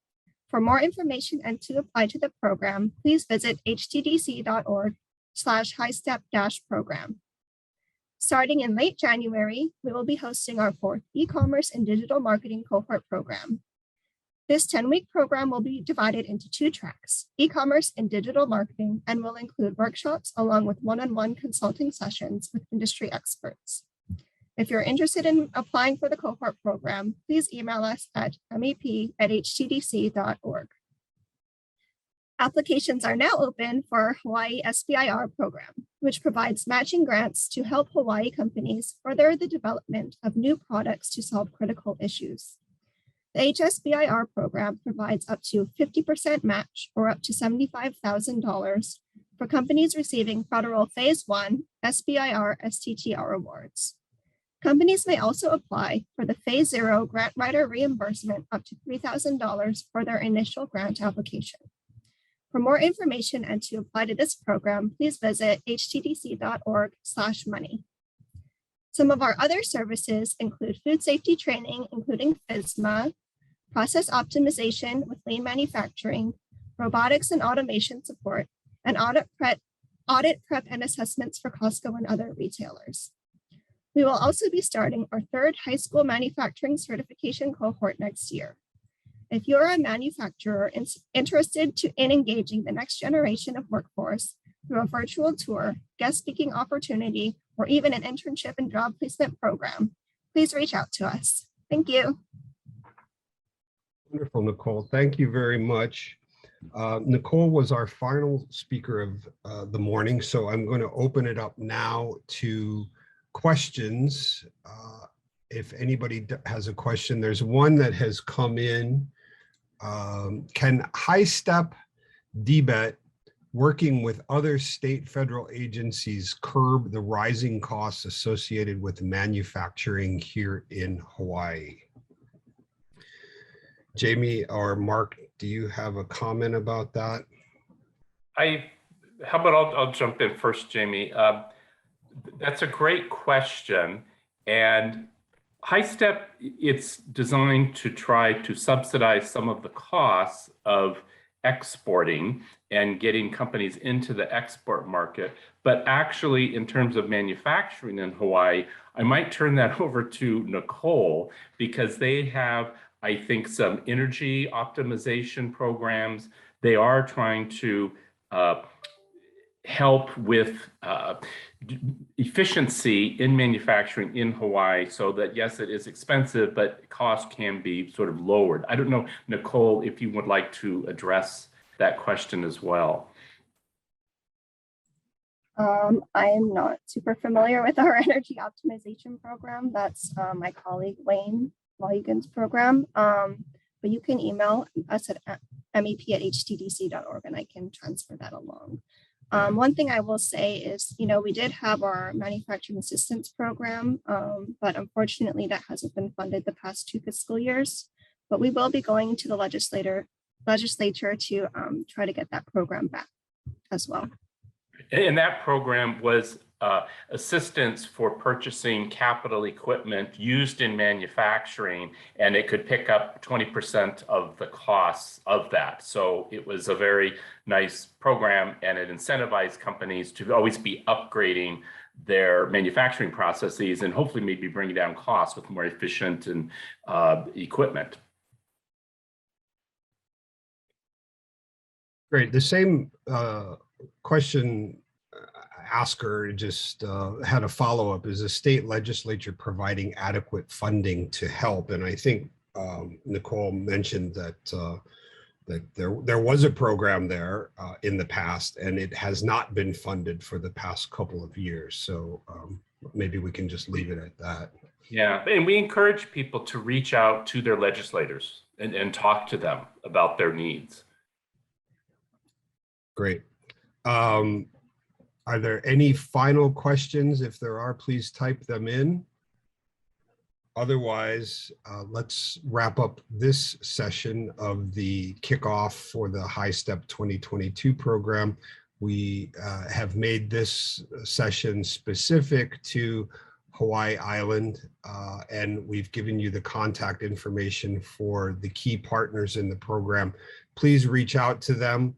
For more information and to apply to the program, please visit htdc.org/HiSTEP-program. Starting in late January, we will be hosting our 4th e-commerce and digital marketing cohort program. This 10-week program will be divided into 2 tracks, e-commerce and digital marketing, and will include workshops along with one-on-one consulting sessions with industry experts. If you're interested in applying for the cohort program, please email us at mep@htdc.org. Applications are now open for our Hawaii SBIR program, which provides matching grants to help Hawaii companies further the development of new products to solve critical issues. The HSBIR program provides up to 50% match or up to $75,000 for companies receiving federal Phase 1 SBIR STTR awards. Companies may also apply for the Phase 0 grant writer reimbursement up to $3,000 for their initial grant application. For more information and to apply to this program, please visit htdc.org/money. Some of our other services include food safety training, including FSMA, process optimization with lean manufacturing, robotics and automation support, and audit prep and assessments for Costco and other retailers. We will also be starting our 3rd high school manufacturing certification cohort next year. If you're a manufacturer interested in engaging the next generation of workforce through a virtual tour, guest speaking opportunity, or even an internship and job placement program, please reach out to us. Thank you. Wonderful, Nicole. Thank you very much. Nicole was our final speaker of the morning, so I'm going to open it up now to questions. If anybody has a question, there's one that has come in. Can HiSTEP DBET working with other state federal agencies curb the rising costs associated with manufacturing here in Hawaii? Jamie or Mark, do you have a comment about that? How about I'll jump in first, Jamie. That's a great question. And HiSTEP, it's designed to try to subsidize some of the costs of exporting and getting companies into the export market. But actually, in terms of manufacturing in Hawaii, I might turn that over to Nicole, because they have, I think, some energy optimization programs. They are trying to help with efficiency in manufacturing in Hawaii, so that yes, it is expensive, but cost can be sort of lowered. I don't know, Nicole, if you would like to address that question as well. I am not super familiar with our energy optimization program. That's my colleague Wayne Logan's program. But you can email us at mep@htdc.org and I can transfer that along. One thing I will say is, we did have our manufacturing assistance program, but unfortunately that hasn't been funded the past 2 fiscal years. But we will be going to the legislature to try to get that program back as well. And that program was assistance for purchasing capital equipment used in manufacturing, and it could pick up 20% of the costs of that. So it was a very nice program, and it incentivized companies to always be upgrading their manufacturing processes and hopefully maybe bringing down costs with more efficient and equipment. Great. The same question asker just had a follow-up. Is the state legislature providing adequate funding to help? And I think Nicole mentioned that there was a program there in the past, and it has not been funded for the past couple of years. So maybe we can just leave it at that. Yeah, and we encourage people to reach out to their legislators and talk to them about their needs. Great. Are there any final questions? If there are, please type them in. Otherwise, let's wrap up this session of the kickoff for the HiSTEP 2022 program. We have made this session specific to Hawaii Island, and we've given you the contact information for the key partners in the program. Please reach out to them.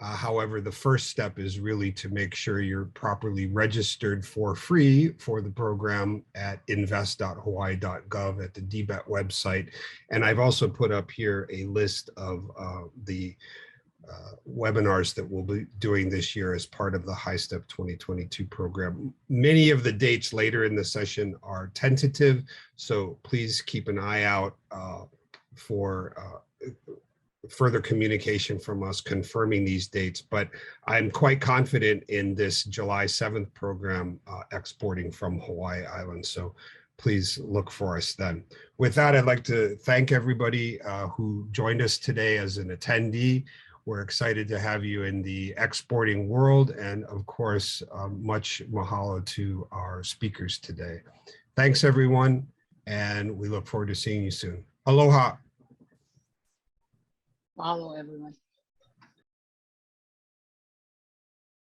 However, the first step is really to make sure you're properly registered for free for the program at Invest.Hawaii.Gov at the DBET website. And I've also put up here a list of the webinars that we'll be doing this year as part of the HiSTEP 2022 program. Many of the dates later in the session are tentative, so please keep an eye out for further communication from us confirming these dates, but I'm quite confident in this July 7th program exporting from Hawaii Island. So please look for us then. With that, I'd like to thank everybody who joined us today as an attendee. We're excited to have you in the exporting world, and of course, much mahalo to our speakers today. Thanks everyone, and we look forward to seeing you soon. Aloha. Mahalo, everyone.